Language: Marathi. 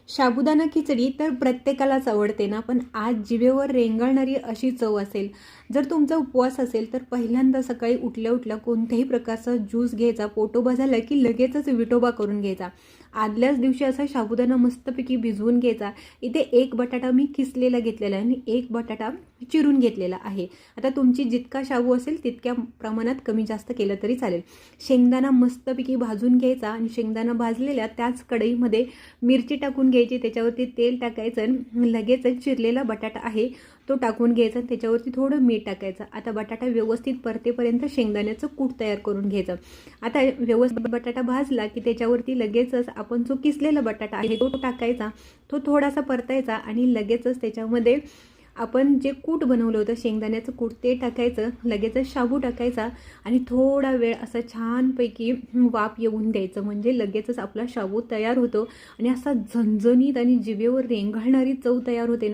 साबुदाणा खिचडी तर प्रत्येकालाच आवडते ना, पण आज जिभेवर रेंगाळणारी अशी चव असेल. जर तुमचा उपवास असेल तर पहिल्यांदा सकाळी उठल्या उठल्या कोणत्याही प्रकारचा ज्यूस घ्यायचा, पोटोबा झाला की लगेचच विटोबा करून घ्यायचा. आदल्याच दिवशी असा साबुदाणा मस्तपैकी भिजवून घ्यायचा. इथे एक बटाटा मी किसलेला घेतलेला आहे आणि एक बटाटा चिरून घेतलेला आहे. आता तुमची जितका शाबू असेल तितक्या प्रमाणात कमी जास्त केलं तरी चालेल. शेंगदाणा मस्तपैकी भाजून घ्यायचा आणि शेंगदाणा भाजलेल्या त्याच कढईमध्ये मिरची टाकून घ्यायची, त्याच्यावरती तेल टाकायचं, लगेचच चिरलेला बटाटा आहे तो टाकून घ्यायचा, त्याच्यावरती थोडं मीठ टाकायचं. आता बटाटा व्यवस्थित परतेपर्यंत शेंगदाण्याचं कूट तयार करून घ्यायचं. आता व्यवस्थित बटाटा भाजला की त्याच्यावरती लगेचच आपण जो किसलेला बटाटा आहे तो टाकायचा, तो थोडासा परतायचा आणि लगेचच त्याच्यामध्ये आपण जे कूट बनवलं होतं शेंगदाण्याचं कूट ते टाकायचं, लगेचच शाबू टाकायचा आणि थोडा वेळ असं छानपैकी वाफ येऊन द्यायचं. म्हणजे लगेचच आपला शाबू तयार होतो आणि असा झणझणीत आणि जिभेवर रेंगाळणारी चव तयार होते.